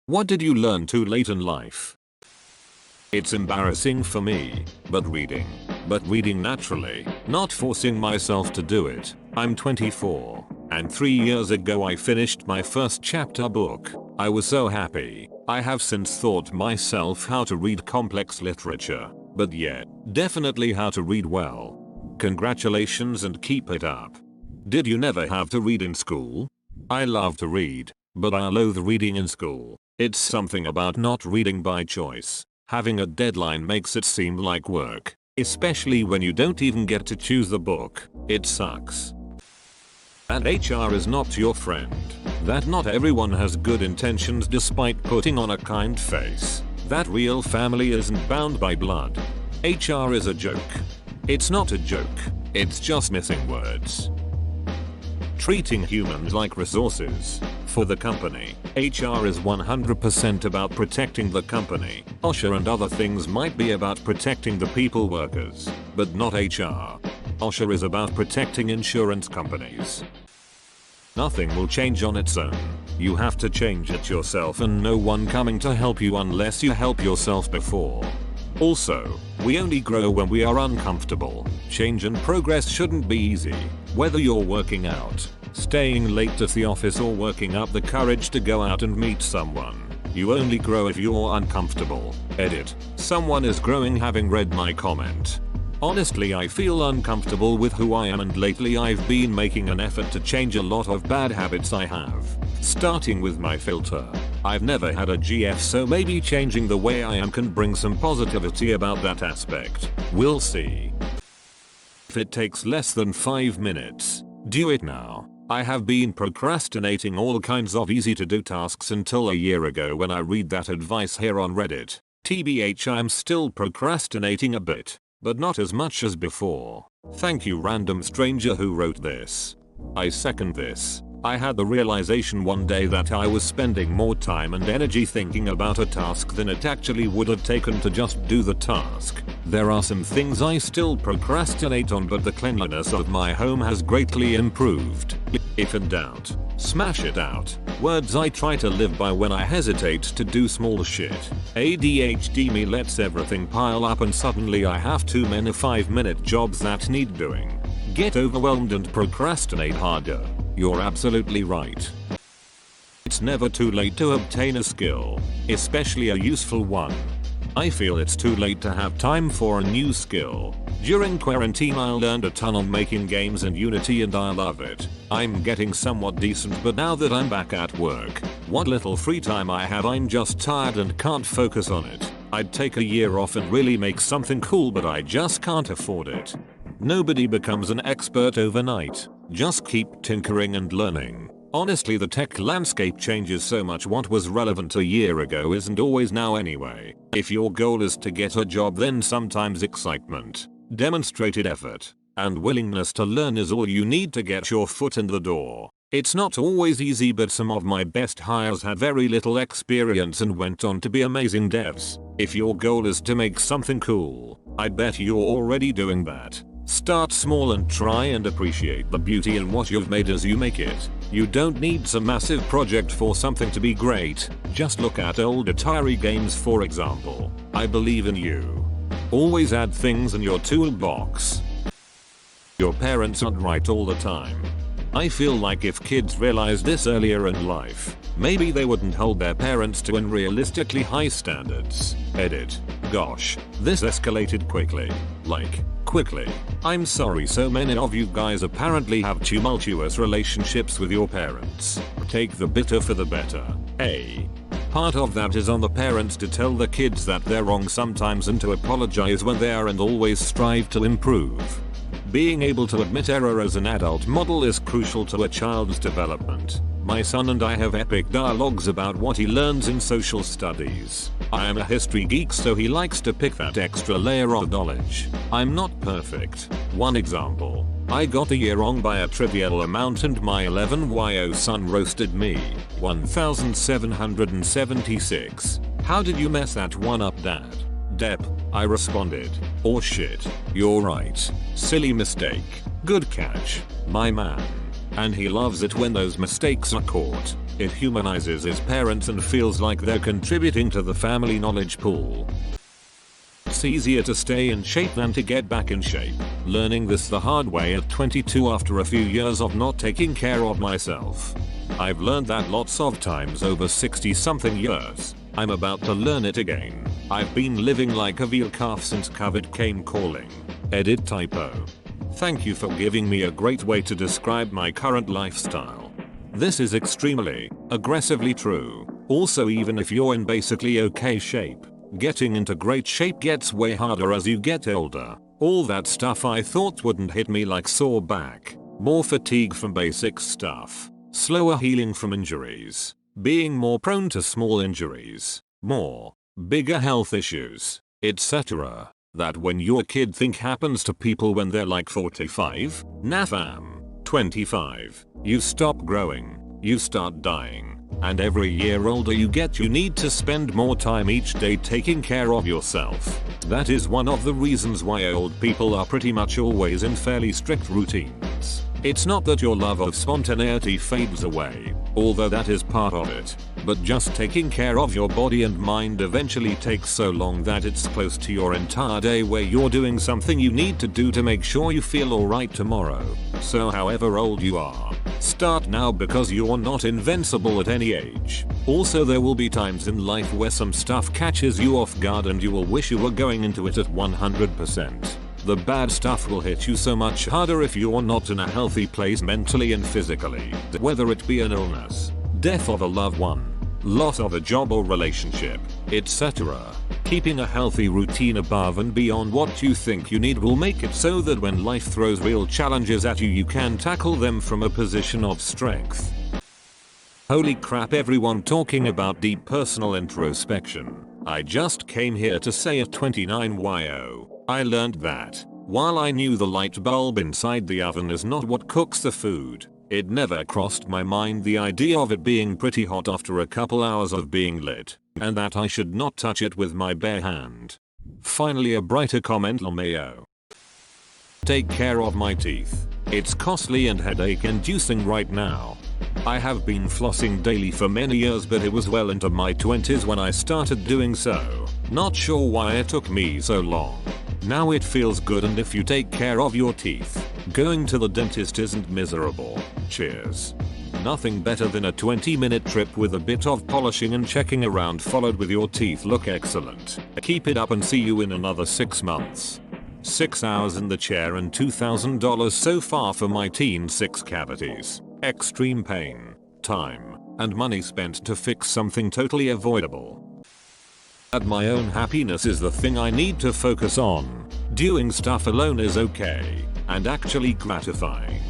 What did you learn too late in life? It's embarrassing for me, but reading naturally, not forcing myself to do it. I'm 24, and 3 years ago I finished my first chapter book. I was so happy. I have since taught myself how to read complex literature, but yet, definitely how to read well. Congratulations and keep it up. Did you never have to read in school? I love to read, but I loathe reading in school. It's something about not reading by choice. Having a deadline makes it seem like work, especially when you don't even get to choose the book. It sucks. And HR is not your friend. That not everyone has good intentions despite putting on a kind face. That real family isn't bound by blood. HR is a joke. It's not a joke, it's just missing words. Treating humans like resources. For the company, HR is 100% about protecting the company. OSHA and other things might be about protecting the people workers, but not HR. OSHA is about protecting insurance companies. Nothing will change on its own. You have to change it yourself and no one coming to help you unless you help yourself before. Also, we only grow when we are uncomfortable. Change and progress shouldn't be easy. Whether you're working out, staying late at the office or working up the courage to go out and meet someone, you only grow if you're uncomfortable. Edit. Someone is growing having read my comment. Honestly, I feel uncomfortable with who I am and lately I've been making an effort to change a lot of bad habits I have. Starting with my filter. I've never had a GF, so maybe changing the way I am can bring some positivity about that aspect. We'll see. If it takes less than 5 minutes, do it now. I have been procrastinating all kinds of easy to do tasks until a year ago when I read that advice here on Reddit. TBH, I'm still procrastinating a bit, but not as much as before. Thank you, random stranger who wrote this. I second this. I had the realization one day that I was spending more time and energy thinking about a task than it actually would have taken to just do the task. There are some things I still procrastinate on, but the cleanliness of my home has greatly improved. If in doubt, smash it out. Words I try to live by when I hesitate to do small shit. ADHD me lets everything pile up and suddenly I have too many 5-minute jobs that need doing. Get overwhelmed and procrastinate harder. You're absolutely right. It's never too late to obtain a skill, especially a useful one. I feel it's too late to have time for a new skill. During quarantine I learned a ton on making games in Unity and I love it. I'm getting somewhat decent, but now that I'm back at work, what little free time I have I'm just tired and can't focus on it. I'd take a year off and really make something cool, but I just can't afford it. Nobody becomes an expert overnight. Just keep tinkering and learning. Honestly, the tech landscape changes so much. What was relevant a year ago isn't always now anyway. If your goal is to get a job, then sometimes excitement, demonstrated effort, and willingness to learn is all you need to get your foot in the door. It's not always easy, but some of my best hires had very little experience and went on to be amazing devs. If your goal is to make something cool, I bet you're already doing that. Start small and try and appreciate the beauty in what you've made as you make it. You don't need some massive project for something to be great. Just look at old Atari games, for example. I believe in you. Always add things in your toolbox. Your parents aren't right all the time. I feel like if kids realized this earlier in life, maybe they wouldn't hold their parents to unrealistically high standards. Edit. Gosh, this escalated quickly. Quickly. I'm sorry, so many of you guys apparently have tumultuous relationships with your parents. Take the bitter for the better. Part of that is on the parents to tell the kids that they're wrong sometimes and to apologize when they are and always strive to improve. Being able to admit error as an adult model is crucial to a child's development. My son and I have epic dialogues about what he learns in social studies. I am a history geek, so he likes to pick that extra layer of knowledge. I'm not perfect. One example. I got a year wrong by a trivial amount and my 11-year son roasted me. 1776. How did you mess that one up, Dad? Dep, I responded. Oh shit. You're right. Silly mistake. Good catch, my man. And he loves it when those mistakes are caught. It humanizes his parents and feels like they're contributing to the family knowledge pool. It's easier to stay in shape than to get back in shape. Learning this the hard way at 22 after a few years of not taking care of myself. I've learned that lots of times over 60 something years. I'm about to learn it again. I've been living like a veal calf since COVID came calling. Edit typo. Thank you for giving me a great way to describe my current lifestyle. This is extremely, aggressively true. Also, even if you're in basically okay shape, getting into great shape gets way harder as you get older. All that stuff I thought wouldn't hit me, like sore back, more fatigue from basic stuff, slower healing from injuries, being more prone to small injuries, more, bigger health issues, etc. That when you're a kid think happens to people when they're like 45, nafam, 25, you stop growing, you start dying. And every year older you get, you need to spend more time each day taking care of yourself. That is one of the reasons why old people are pretty much always in fairly strict routines. It's not that your love of spontaneity fades away, although that is part of it, but just taking care of your body and mind eventually takes so long that it's close to your entire day where you're doing something you need to do to make sure you feel alright tomorrow. So however old you are, start now because you're not invincible at any age. Also, there will be times in life where some stuff catches you off guard and you will wish you were going into it at 100%. The bad stuff will hit you so much harder if you're not in a healthy place mentally and physically. Whether it be an illness, death of a loved one, loss of a job or relationship, etc. Keeping a healthy routine above and beyond what you think you need will make it so that when life throws real challenges at you, you can tackle them from a position of strength. Holy crap, everyone talking about deep personal introspection. I just came here to say at 29 yo. I learned that, while I knew the light bulb inside the oven is not what cooks the food, it never crossed my mind the idea of it being pretty hot after a couple hours of being lit, and that I should not touch it with my bare hand. Finally, a brighter comment on mayo. Take care of my teeth. It's costly and headache inducing right now. I have been flossing daily for many years, but it was well into my 20s when I started doing so. Not sure why it took me so long. Now it feels good, and if you take care of your teeth, going to the dentist isn't miserable. Cheers. Nothing better than a 20-minute trip with a bit of polishing and checking around followed with your teeth look excellent. Keep it up and see you in another 6 months. 6 hours in the chair and $2,000 so far for my teen 6 cavities. Extreme pain, time, and money spent to fix something totally avoidable. That my own happiness is the thing I need to focus on. Doing stuff alone is okay, and actually gratifying.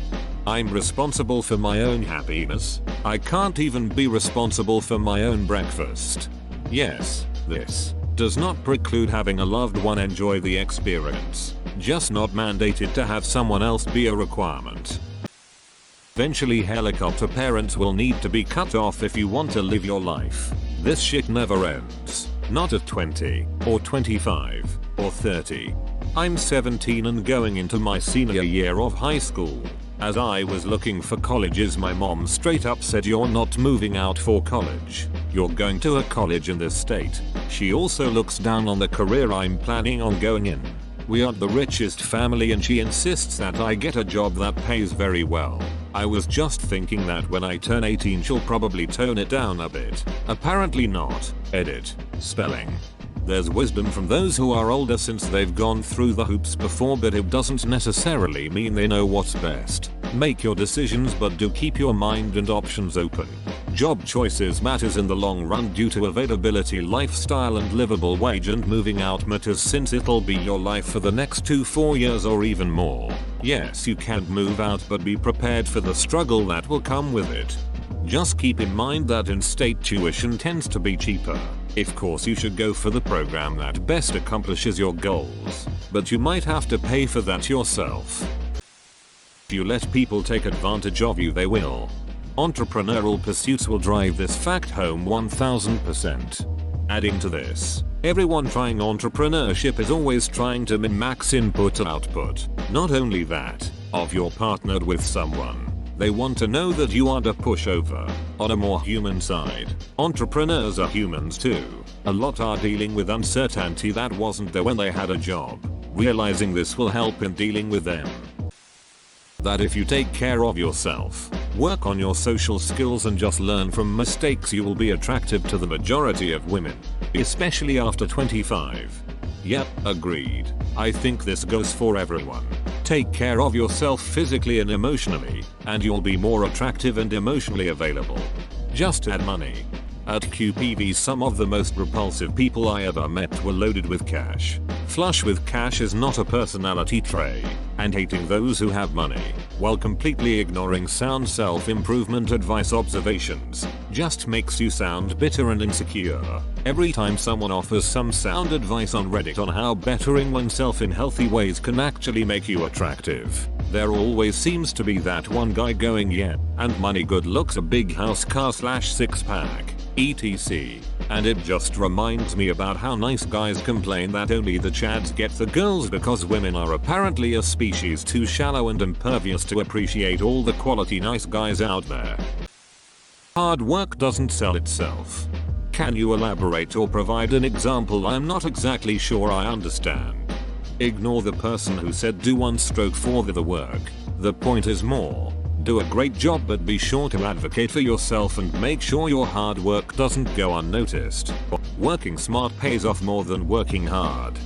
I'm responsible for my own happiness. I can't even be responsible for my own breakfast. Yes, this does not preclude having a loved one enjoy the experience, just not mandated to have someone else be a requirement. Eventually, helicopter parents will need to be cut off if you want to live your life. This shit never ends. Not at 20, or 25, or 30. I'm 17 and going into my senior year of high school. As I was looking for colleges, my mom straight up said, "You're not moving out for college. You're going to a college in this state." She also looks down on the career I'm planning on going in. We aren't the richest family and she insists that I get a job that pays very well. I was just thinking that when I turn 18 she'll probably tone it down a bit. Apparently not. Edit. Spelling. There's wisdom from those who are older since they've gone through the hoops before, but it doesn't necessarily mean they know what's best. Make your decisions, but do keep your mind and options open. Job choices matters in the long run due to availability, lifestyle and livable wage, and moving out matters since it'll be your life for the next 2-4 years or even more. Yes, you can move out, but be prepared for the struggle that will come with it. Just keep in mind that in-state tuition tends to be cheaper. Of course, you should go for the program that best accomplishes your goals, but you might have to pay for that yourself. If you let people take advantage of you, they will. Entrepreneurial pursuits will drive this fact home 1000%. Adding to this, everyone trying entrepreneurship is always trying to min-max input and output. Not only that, if you're partnered with someone, They want to know that you aren't a pushover. On a more human side, entrepreneurs are humans too. A lot are dealing with uncertainty that wasn't there when they had a job. Realizing this will help in dealing with them. That if you take care of yourself, work on your social skills and just learn from mistakes, you will be attractive to the majority of women. Especially after 25. Yep, agreed. I think this goes for everyone. Take care of yourself physically and emotionally, and you'll be more attractive and emotionally available. Just add money. At QPV, some of the most repulsive people I ever met were loaded with cash. Flush with cash is not a personality trait, and hating those who have money, while completely ignoring sound self-improvement advice observations, just makes you sound bitter and insecure. Every time someone offers some sound advice on Reddit on how bettering oneself in healthy ways can actually make you attractive, there always seems to be that one guy going, yeah, and money, good looks, a big house, car / six-pack, etc. And it just reminds me about how nice guys complain that only the chads get the girls because women are apparently a species too shallow and impervious to appreciate all the quality nice guys out there. Hard work doesn't sell itself. Can you elaborate or provide an example? I'm not exactly sure I understand. Ignore the person who said do one stroke for the work. The point is more. Do a great job, but be sure to advocate for yourself and make sure your hard work doesn't go unnoticed. Working smart pays off more than working hard.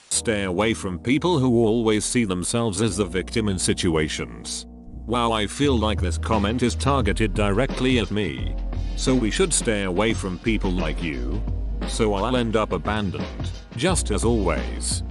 Stay away from people who always see themselves as the victim in situations. Wow, I feel like this comment is targeted directly at me. So we should stay away from people like you. So I'll end up abandoned, just as always.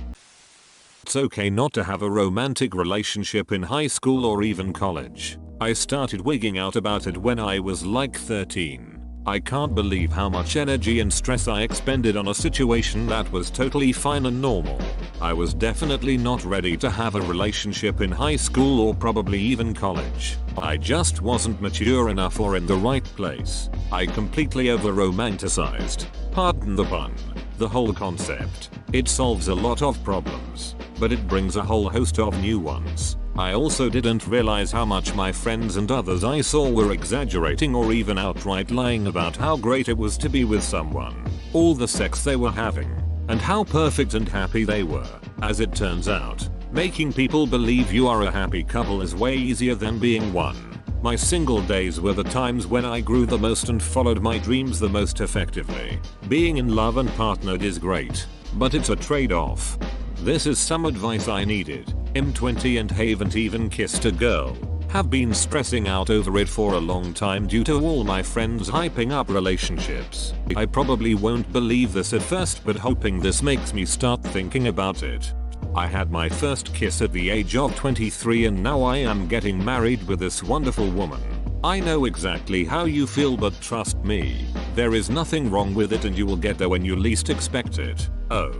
It's okay not to have a romantic relationship in high school or even college. I started wigging out about it when I was like 13. I can't believe how much energy and stress I expended on a situation that was totally fine and normal. I was definitely not ready to have a relationship in high school or probably even college. I just wasn't mature enough or in the right place. I completely over-romanticized, pardon the pun, the whole concept. It solves a lot of problems, but it brings a whole host of new ones. I also didn't realize how much my friends and others I saw were exaggerating or even outright lying about how great it was to be with someone, all the sex they were having, and how perfect and happy they were. As it turns out, making people believe you are a happy couple is way easier than being one. My single days were the times when I grew the most and followed my dreams the most effectively. Being in love and partnered is great, but it's a trade-off. This is some advice I needed. I'm 20 and haven't even kissed a girl. Have been stressing out over it for a long time due to all my friends hyping up relationships. I probably won't believe this at first, but hoping this makes me start thinking about it. I had my first kiss at the age of 23 and now I am getting married with this wonderful woman. I know exactly how you feel, but trust me, there is nothing wrong with it and you will get there when you least expect it. Oh,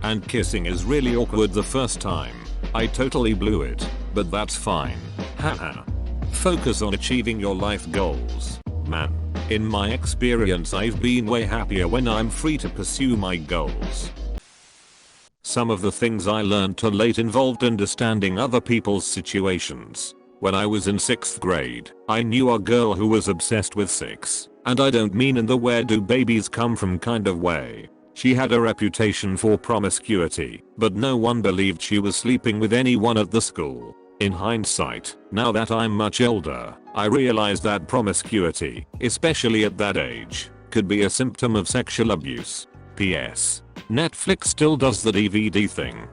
and kissing is really awkward the first time. I totally blew it, but that's fine. Haha. Focus on achieving your life goals. Man, in my experience I've been way happier when I'm free to pursue my goals. Some of the things I learned too late involved understanding other people's situations. When I was in 6th grade, I knew a girl who was obsessed with sex, and I don't mean in the where do babies come from kind of way. She had a reputation for promiscuity, but no one believed she was sleeping with anyone at the school. In hindsight, now that I'm much older, I realize that promiscuity, especially at that age, could be a symptom of sexual abuse. P.S. Netflix still does the DVD thing.